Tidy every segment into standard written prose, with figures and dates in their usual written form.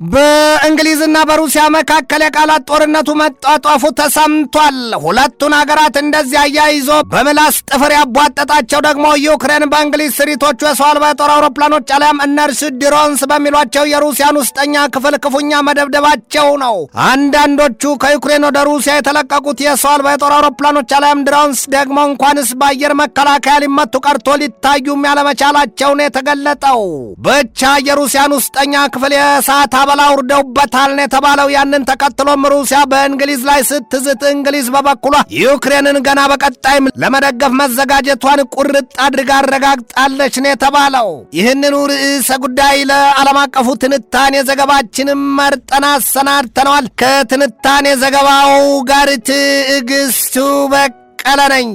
በእንግሊዝና በሩሲያ መካከል የቃላት ጦርነቱ መጣጣፉ ተሰምቷል። ሁለቱን ሀገራት እንደዚያ ያይዞ በምላስ ጥፍር ያቧጠጣቸው ደግሞ ዩክሬን በእንግሊዝ ስሪቶቹ የሰው አልባ የጦር አውሮፕላኖች አሊያም እነርሱ ድሮንስ በሚሏቸው የሩሲያን ውስጠኛ ክፍል ክፉኛ መደብደባቸው ነው። አንዳንዶቹ ከዩክሬን ወደ ሩሲያ የተለቀቁት የሰው አልባ የጦር አውሮፕላኖች አሊያም ድሮንስ ደግሞ እንኳንስ በአየር መከላከያ ሊመቱ ቀርቶ ሊታዩም ያለመቻላቸው ነው የተገለጠው። ብቻ የሩሲያን ውስጠኛ ክፍል የእሳት አበላ አውርደውበታል ነው የተባለው። ያንን ተከትሎም ሩሲያ በእንግሊዝ ላይ ስትዝት፣ እንግሊዝ በበኩሏ ዩክሬንን ገና በቀጣይም ለመደገፍ መዘጋጀቷን ቁርጥ አድርጋ አረጋግጣለች ነው የተባለው። ይህንኑ ርዕሰ ጉዳይ ለዓለም አቀፉ ትንታኔ ዘገባችንም መርጠን አሰናድተነዋል። ከትንታኔ ዘገባው ጋር ትዕግስቱ በቀለ ነኝ።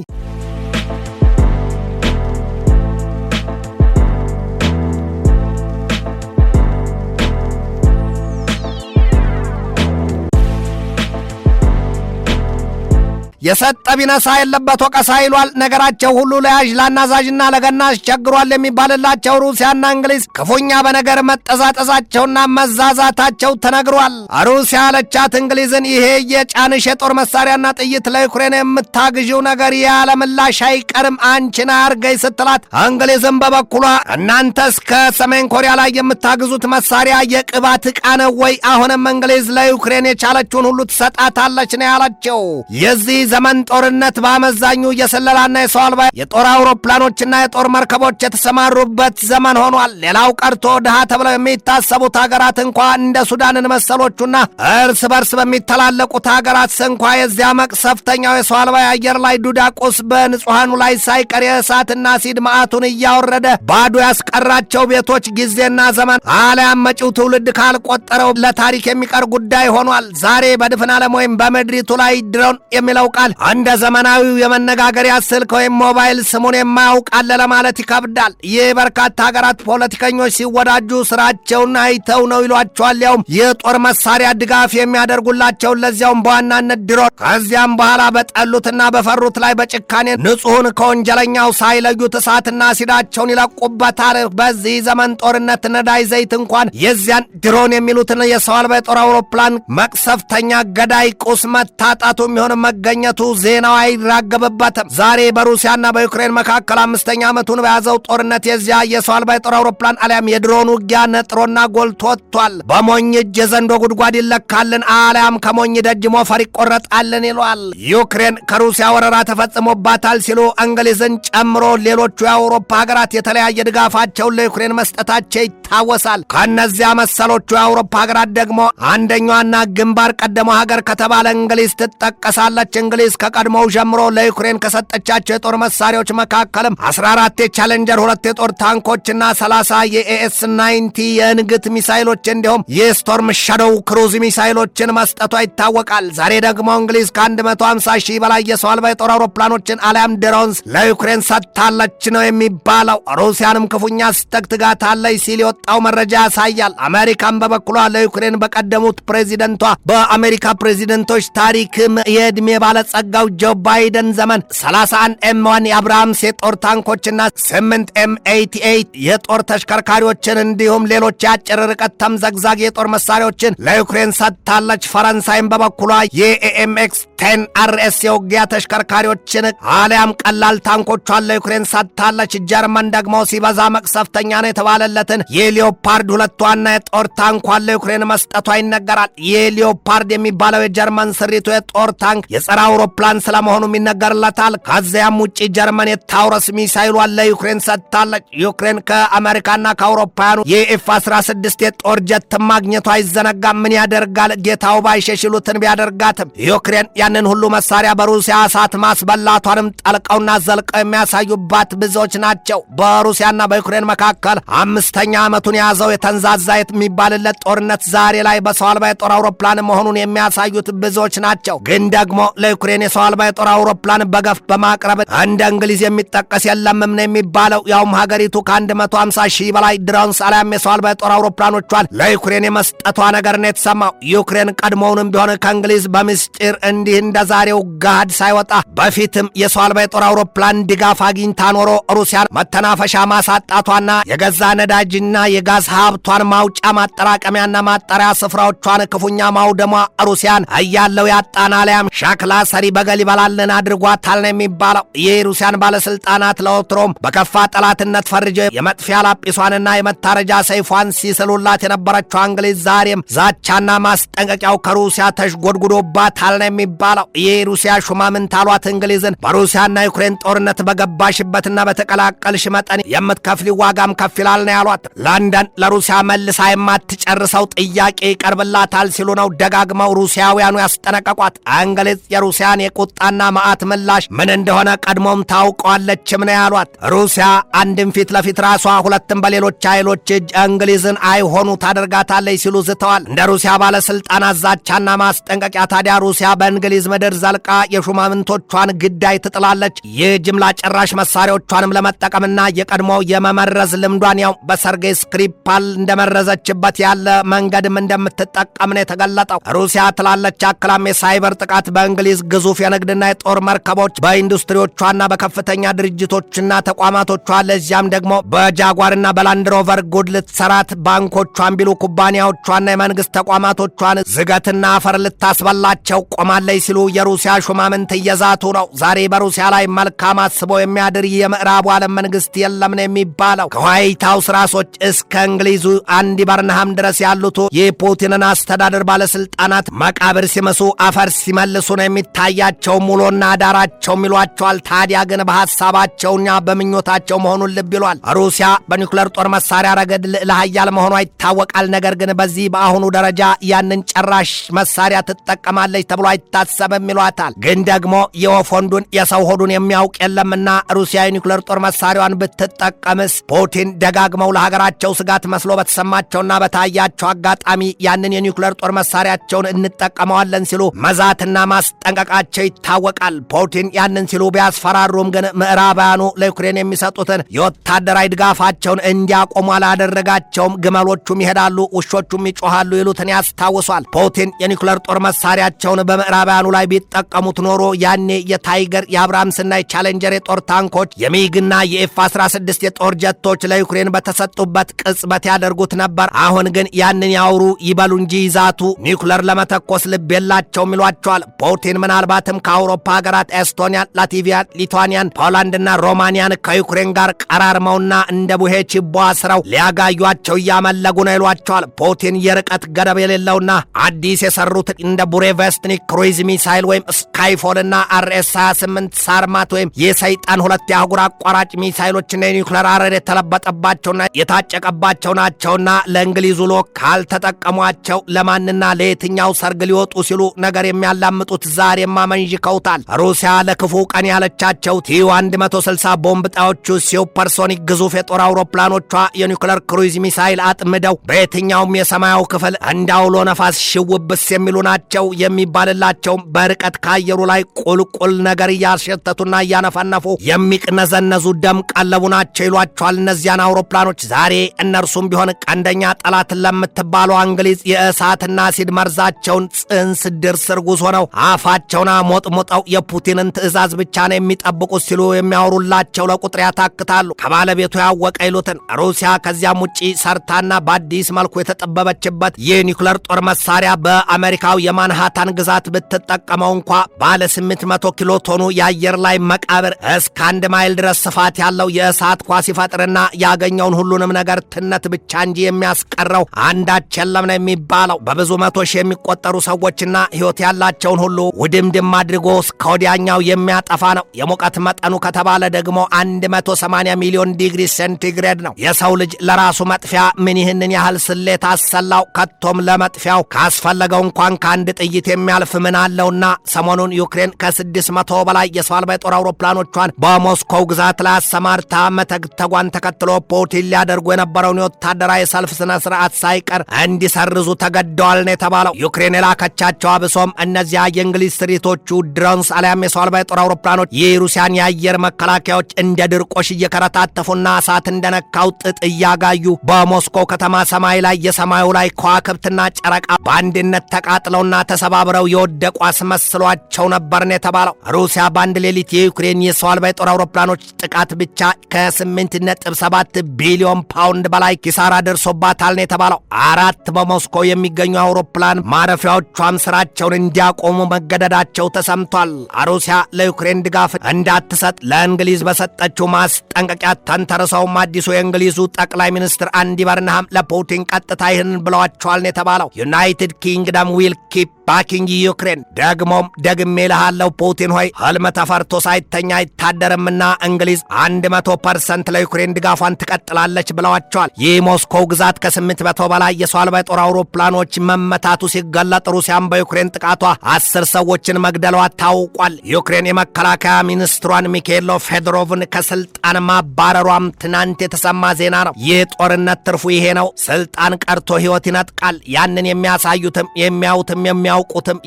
የሰጠ ቢነሳ የለበት ወቀሳ ይሏል። ነገራቸው ሁሉ ለያዥ ላናዛዥና ለገናሽ ቸግሯል የሚባልላቸው ሩሲያና እንግሊዝ ክፉኛ በነገር መጠዛጠዛቸውና መዛዛታቸው ተነግሯል። ሩሲያ አለቻት እንግሊዝን ይሄ የጫንሽ የጦር መሳሪያና ጥይት ለዩክሬን የምታግዢው ነገር ያለምላሽ አይቀርም አንቺን አርገይ ስትላት፣ እንግሊዝም በበኩሏ እናንተስ ከሰሜን ኮሪያ ላይ የምታግዙት መሳሪያ የቅባት ዕቃ ነው ወይ? አሁንም እንግሊዝ ለዩክሬን የቻለችውን ሁሉ ትሰጣታለች ነው ያላቸው። የዚህ ዘመን ጦርነት በአመዛኙ የስለላና የሰው አልባ የጦር አውሮፕላኖችና የጦር መርከቦች የተሰማሩበት ዘመን ሆኗል። ሌላው ቀርቶ ድሃ ተብለው የሚታሰቡት ሀገራት እንኳ እንደ ሱዳንን መሰሎቹና እርስ በርስ በሚተላለቁት ሀገራት እንኳ የዚያ መቅሰፍተኛው የሰው አልባ የአየር ላይ ዱዳቁስ በንጹሐኑ ላይ ሳይቀር የእሳትና አሲድ መዓቱን እያወረደ ባዶ ያስቀራቸው ቤቶች ጊዜና ዘመን አሊያም መጪው ትውልድ ካልቆጠረው ለታሪክ የሚቀር ጉዳይ ሆኗል። ዛሬ በድፍን ዓለም ወይም በምድሪቱ ላይ ድሮን የሚለው ቃል እንደ ዘመናዊው የመነጋገሪያ ስልክ ወይም ሞባይል ስሙን የማያውቅ አለ ለማለት ይከብዳል። ይህ በርካታ ሀገራት ፖለቲከኞች ሲወዳጁ ስራቸውን አይተው ነው ይሏቸዋል። ያውም የጦር መሳሪያ ድጋፍ የሚያደርጉላቸው ለዚያውም በዋናነት ድሮን። ከዚያም በኋላ በጠሉትና በፈሩት ላይ በጭካኔ ንጹሑን ከወንጀለኛው ሳይለዩት እሳትና አሲዳቸውን ይለቁበታል። በዚህ ዘመን ጦርነት ነዳጅ ዘይት እንኳን የዚያን ድሮን የሚሉትን የሰው አልባ የጦር አውሮፕላን መቅሰፍተኛ ገዳይ ቁስ መታጣቱ የሚሆን መገኘቱ ዜናው አይራገብበትም። ዛሬ በሩሲያና በዩክሬን መካከል 5ኛ ዓመቱን በያዘው ጦርነት የዚያ የሰው አልባ የጦር አውሮፕላን አሊያም የድሮን ውጊያ ነጥሮና ጎልቶ ወጥቷል። በሞኝ እጅ የዘንዶ ጉድጓድ ይለካልን አሊያም ከሞኝ ደጅ ሞፈር ይቆረጣልን ይሏል። ዩክሬን ከሩሲያ ወረራ ተፈጽሞባታል ሲሉ እንግሊዝን ጨምሮ ሌሎቹ የአውሮፓ ሀገራት የተለያየ ድጋፋቸውን ለዩክሬን መስጠታቸው ይታወሳል። ከእነዚያ መሰሎቹ የአውሮፓ ሀገራት ደግሞ አንደኛዋና ግንባር ቀደመው ሀገር ከተባለ እንግሊዝ ትጠቀሳለች። እንግሊዝ ከቀድሞው ጀምሮ ለዩክሬን ከሰጠቻቸው የጦር መሳሪያዎች መካከልም 14 የቻሌንጀር 2 የጦር ታንኮችና 30 የኤኤስ 90 የንግት ሚሳይሎች እንዲሁም የስቶርም ሻዶው ክሩዝ ሚሳይሎችን መስጠቷ ይታወቃል። ዛሬ ደግሞ እንግሊዝ ከ150 ሺህ በላይ የሰው አልባ የጦር አውሮፕላኖችን አሊያም ድሮንስ ለዩክሬን ሰጥታለች ነው የሚባለው። ሩሲያንም ክፉኛ ስተግትጋታለች ሲል የወጣው መረጃ ያሳያል። አሜሪካን በበኩሏ ለዩክሬን በቀደሙት ፕሬዚደንቷ በአሜሪካ ፕሬዚደንቶች ታሪክም የዕድሜ ባለጸጋው ጆ ባይደን ዘመን 31 M1 የአብርሃምስ የጦር ታንኮችና 8 M88 የጦር ተሽከርካሪዎችን እንዲሁም ሌሎች የአጭር ርቀት ተምዘግዛግ የጦር መሳሪያዎችን ለዩክሬን ሰጥታለች። ፈረንሳይም በበኩሏ የኤኤምኤክስ 10 RS የውጊያ ተሽከርካሪዎችን አሊያም ቀላል ታንኮቿን ለዩክሬን ሰጥታለች። ጀርመን ደግሞ ሲበዛ መቅሰፍተኛ ነው የተባለለትን የሊዮፓርድ 2 ዋና የጦር ታንኳን ለዩክሬን መስጠቷ ይነገራል። የሊዮፓርድ የሚባለው የጀርመን ስሪቱ የጦር ታንክ የጸረ አውሮፕላን ስለመሆኑም ይነገርለታል። ከዚያም ውጪ ጀርመን የታውረስ ሚሳይሏን ለዩክሬን ሰጥታለች። ዩክሬን ከአሜሪካና ከአውሮፓውያኑ የኤፍ-16 የጦር ጀት ማግኘቷ አይዘነጋም። ምን ያደርጋል ጌታው ባይሸሽሉትን ቢያደርጋትም ዩክሬን ያንን ሁሉ መሳሪያ በሩሲያ እሳት ማስበላቷንም ጠልቀውና ዘልቀው የሚያሳዩባት ብዙዎች ናቸው። በሩሲያና በዩክሬን መካከል 5ኛ ዓመቱን የያዘው የተንዛዛ የሚባልለት ጦርነት ዛሬ ላይ በሰው አልባ የጦር አውሮፕላን መሆኑን የሚያሳዩት ብዙዎች ናቸው። ግን ደግሞ ለዩክሬን የሰው አልባ የጦር አውሮፕላን በገፍ በማቅረብ እንደ እንግሊዝ የሚጠቀስ የለምም ነው የሚባለው። ያውም ሀገሪቱ ከ150 ሺህ በላይ ድሮንስ አሊያም የሰው አልባ የጦር አውሮፕላኖቿን ለዩክሬን የመስጠቷ ነገር ነው የተሰማው። ዩክሬን ቀድሞውንም ቢሆን ከእንግሊዝ በምስጢር እንዲህ እንደ ዛሬው ጋድ ሳይወጣ በፊትም የሰው አልባ የጦር አውሮፕላን ድጋፍ አግኝታ ኖሮ ሩሲያን መተናፈሻ ማሳጣቷና የገዛ ነዳጅና የጋዝ ሀብቷን ማውጫ ማጠራቀሚያና ማጣሪያ ስፍራዎቿን ክፉኛ ማውደሟ ሩሲያን እያለው ያጣና ላይም ሻክላ ሰሪ በገል ይበላልን አድርጓታል ነው የሚባለው። የሩሲያን ባለስልጣናት ለወትሮም በከፋ ጠላትነት ፈርጀው የመጥፊያ ላጲሷንና የመታረጃ ሰይፏን ሲስሉላት የነበረችው እንግሊዝ ዛሬም ዛቻና ማስጠንቀቂያው ከሩሲያ ተሽጎድጉዶባታል ነው የሚባለው። የሩሲያ ሹማምንት አሏት እንግሊዝን በሩሲያና ዩክሬን ጦርነት በገባሽበትና በተቀላቀልሽ መጠን የምትከፍሊ ዋጋም ከፍ ይላል ነው ያሏት። ለንደን ለሩሲያ መልሳ የማትጨርሰው ጥያቄ ይቀርብላታል ሲሉ ነው ደጋግመው ሩሲያውያኑ ያስጠነቀቋት። እንግሊዝ የሩሲያን የቁጣና መዓት ምላሽ ምን እንደሆነ ቀድሞም ታውቀዋለችም ነው ያሏት። ሩሲያ አንድም ፊት ለፊት ራሷ ሁለትም በሌሎች ኃይሎች እጅ እንግሊዝን አይሆኑ ታደርጋታለች ሲሉ ዝተዋል። እንደ ሩሲያ ባለስልጣናት ዛቻና ማስጠንቀቂያ ታዲያ ሩሲያ በእንግሊዝ ምድር ዘልቃ የሹማምንቶቿን ግዳይ ትጥላለች። ይህ ጅምላ ጨራሽ መሳሪያዎቿንም ለመጠቀምና የቀድሞው የመመረዝ ልምዷን ያው በሰርጌይ ስክሪፓል እንደመረዘችበት ያለ መንገድም እንደምትጠቀም ነው የተገለጠው። ሩሲያ ትላለች አክላም የሳይበር ጥቃት በእንግሊዝ ግዙፍ የንግድና የጦር መርከቦች በኢንዱስትሪዎቿና በከፍተኛ ድርጅቶችና ተቋማቶቿ ለዚያም ደግሞ በጃጓርና በላንድሮቨር ጉድ ልትሰራት ባንኮቿን ቢሉ ኩባንያዎቿና የመንግስት ተቋማቶቿን ዝገትና አፈር ልታስበላቸው ቆማለች ሲሉ የሩሲያ ሹማምንት እየዛቱ ነው። ዛሬ በሩሲያ ላይ መልካም አስቦ የሚያድር የምዕራቡ ዓለም መንግስት የለም ነው የሚባለው። ከዋይት ሃውስ ራሶች እስከ እንግሊዙ አንዲ በርንሃም ድረስ ያሉት የፑቲንን አስተዳደር ባለስልጣናት መቃብር ሲመሱ አፈር ሲመልሱ ነው የሚታያቸው። ሙሎና ዳራቸው ይሏቸዋል። ታዲያ ግን በሐሳባቸውና በምኞታቸው መሆኑን ልብ ይሏል። ሩሲያ በኒውክሌር ጦር መሳሪያ ረገድ ልዕለ ኃያል መሆኗ ይታወቃል። ነገር ግን በዚህ በአሁኑ ደረጃ ያንን ጨራሽ መሳሪያ ትጠቀማለች ተብሎ አይታሰብም ይሏታል። ግን ደግሞ የወፍ ወንዱን የሰው ሆዱን የሚያውቅ የለምና ሩሲያ የኒውክሌር ጦር መሳሪያዋን ብትጠቀምስ ፑቲን ደጋግመው ለሀገራቸው ስጋት መስሎ በተሰማቸውና በታያቸው አጋጣሚ ያንን የኒውክሌር ጦር መሳሪያቸውን እንጠቀመዋለን ሲሉ መዛትና ማስጠንቀቃቸው ይታወቃል። ፑቲን ያንን ሲሉ ቢያስፈራሩም ግን ምዕራባውያኑ ለዩክሬን የሚሰጡትን የወታደራዊ ድጋፋቸውን እንዲያቆሙ አላደረጋቸውም። ግመሎቹም ይሄዳሉ፣ ውሾቹም ይጮሃሉ ይሉትን ያስታውሷል። ፑቲን የኒውክሌር ጦር መሳሪያቸውን በምዕራባውያኑ ላይ ቢጠቀሙት ኖሮ ያኔ የታይገር የአብራምስና የቻሌንጀር የጦር ታንኮች የሚግና የኤፍ-16 የጦር ጀቶች ለዩክሬን በተሰጡበት ቅጽበት ያደርጉት ነበር። አሁን ግን ያንን ያውሩ ይበሉ እንጂ ይዛቱ ኒውክሌር ለመተኮስ ልብ የላቸውም ይሏቸዋል። ፑቲን ምናልባትም ከአውሮፓ ሀገራት ኤስቶኒያን፣ ላትቪያን፣ ሊቱዋኒያን፣ ፖላንድና ሮማኒያን ከዩክሬን ጋር ቀራርመውና እንደ ቡሄ ችቦ አስረው ሊያጋዩቸው እያመለጉ ነው ይሏቸዋል። ፑቲን የርቀት ገደብ የሌለውና አዲስ የሰሩት እንደ ቡሬቨስትኒክ ክሩይዝ ሚሳይል ወይም ስካይፎልና RS-28 ሳርማት ወይም የሰይጣን ሁለት የአህጉር አቋራጭ ሚሳይሎችና የኒውክሌር አረር የተለበጠባቸውና የታጨቀባቸው ናቸውና ለእንግሊዙ ሎ ካልተጠቀሟቸው ለማንና ለየትኛው ሰርግ ሊወጡ ሲሉ ነገር የሚያላምጡት ዛሬማ መንዥከውታል። ሩሲያ ለክፉ ቀን ያለቻቸው ቲ-160 ቦምብ ጣዮቹ ሱፐርሶኒክ ግዙፍ የጦር አውሮፕላኖቿ የኒውክሌር ክሩይዝ ሚሳይል አጥምደው በየትኛውም የሰማያው ክፍል እንዳውሎ ነፋስ ሽውብስ የሚሉ ናቸው የሚባልላቸውም በርቀት ካየሩ ላይ ቁልቁል ነገር እያሸተቱና እያነፈነፉ የሚቅነዘነዙ ደም ቀለቡ ናቸው ይሏቸዋል። እነዚያን አውሮፕላኖች ዛሬ እነርሱም ቢሆን ቀንደኛ ጠላት ለምትባለው እንግሊዝ የእሳትና አሲድ መርዛቸውን ጽንስ ድርስ እርጉዝ ሆነው አፋቸውና ሞጥሞጠው የፑቲንን ትዕዛዝ ብቻ ነው የሚጠብቁት ሲሉ የሚያወሩላቸው ለቁጥር ያታክታሉ። ከባለቤቱ ያወቀ ይሉትን ሩሲያ ከዚያም ውጪ ሰርታና በአዲስ መልኩ የተጠበበችበት የኒውክሌር ጦር መሳሪያ በአሜሪካው የማንሃታን ግዛት ብትጠቀመው እንኳ ባለ 800 ኪሎ ቶኑ የአየር ላይ መቃብር እስከ 1 ማይል ድረስ ስፋት ያለው የእሳት ኳስ ይፈጥርና ያገኘውን ሁሉንም ነገር ትነት ብቻ እንጂ የሚያስቀረው አንዳች የለም ነው የሚባለው። በብዙ መቶ ሺህ የሚቆጠሩ ሰዎችና ሕይወት ያላቸውን ሁሉ ውድምድም አድርጎ እስከ ወዲያኛው የሚያጠፋ ነው። የሙቀት መጠኑ ከተባለ ደግሞ 180 ሚሊዮን ዲግሪ ሴንቲግሬድ ነው። የሰው ልጅ ለራሱ መጥፊያ ምን ይህንን ያህል ስሌት አሰላው? ከቶም ለመጥፊያው ካስፈለገው እንኳን ከአንድ ጥይት የሚያልፍ ምን አለውና ሰሞኑን ዩክሬን ከ600 በላይ የሰው አልባ የጦር አውሮፕላኖቿን በሞስኮው ግዛት ላይ አሰማርታ መተግተጓን ተከትሎ ፑቲን ሊያደርጉ የነበረውን የወታደራዊ ሰልፍ ስነ ስርዓት ሳይቀር እንዲሰርዙ ተገደዋል ነው የተባለው። ዩክሬን የላከቻቸው አብሶም እነዚያ የእንግሊዝ ስሪቶቹ ድሮንስ አሊያም የሰው አልባ የጦር አውሮፕላኖች የሩሲያን የአየር መከላከያዎች እንደ ድርቆሽ እየከረታተፉና እሳት እንደነካው ጥጥ እያጋዩ በሞስኮ ከተማ ሰማይ ላይ የሰማዩ ላይ ከዋክብትና ጨረቃ በአንድነት ተቃጥለውና ተሰባብረው የወደቁ አስመስሏቸው ነበርን የተባለው። ሩሲያ በአንድ ሌሊት የዩክሬን የሰው አልባ የጦር አውሮፕላኖች ጥቃት ብቻ ከ8.7 ቢሊዮን ፓውንድ በላይ ኪሳራ ደርሶባታል ነው የተባለው። 4 በሞስኮ የሚገኙ አውሮፕላን ማረፊያዎቿም ስራቸውን እንዲያቆሙ መገደዳቸው ተሰምቷል። ሩሲያ ለዩክሬን ድጋፍ እንዳትሰጥ ለእንግሊዝ በሰጠችው ማስጠንቀቂያ ተንተርሰውም አዲሱ የእንግሊዙ ጠቅላይ ሚኒስትር አንዲ በርንሃም ለፑቲን ቀጥታ ይህን ብለዋቸዋል ነው የተባለው። ዩናይትድ ኪንግደም ዊል ኪፕ ባኪንግ ዩክሬን። ደግሞም ደግሜ እልሃለሁ ፑቲን ሆይ ህልም ተፈርቶ ሳይተኛ አይታደርምና እንግሊዝ 100% ለዩክሬን ድጋፏን ትቀጥላለች ብለዋቸዋል። ይህ ሞስኮው ግዛት ከ800 በላይ የሰው አልባ የጦር አውሮፕላኖች መመታቱ ሲገለጥ ሩሲያም በዩክሬን ጥቃቷ 10 ሰዎችን መግደሏ ታውቋል። ዩክሬን የመከላከያ ሚኒስትሯን ሚካኤሎ ፌዶሮቭን ከስልጣን ማባረሯም ትናንት የተሰማ ዜና ነው። ይህ ጦርነት ትርፉ ይሄ ነው። ስልጣን ቀርቶ ህይወት ይነጥቃል። ያንን የሚያሳዩትም የሚያዩትም የሚያውቁትም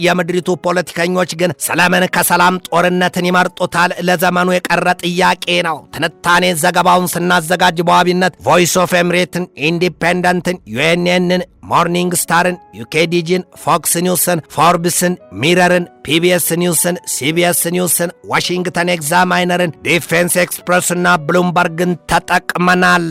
የምድሪቱ ፖለቲከኞች ግን ስለምን ከሰላም ጦርነትን ይመርጡታል? ለዘመኑ የቀረ ጥያቄ ነው። ትንታኔ ዘገባውን ስናዘጋጅ በዋቢነት ቮይስ ኦፍ ኤምሬትን፣ ኢንዲፔንደንትን፣ ዩኤንኤንን፣ ሞርኒንግ ስታርን፣ ዩኬዲጂን፣ ፎክስ ኒውስን፣ ፎርብስን፣ ሚረርን፣ ፒቢኤስ ኒውስን፣ ሲቢኤስ ኒውስን፣ ዋሽንግተን ኤግዛማይነርን፣ ዲፌንስ ኤክስፕረስና ብሉምበርግን ተጠቅመናል።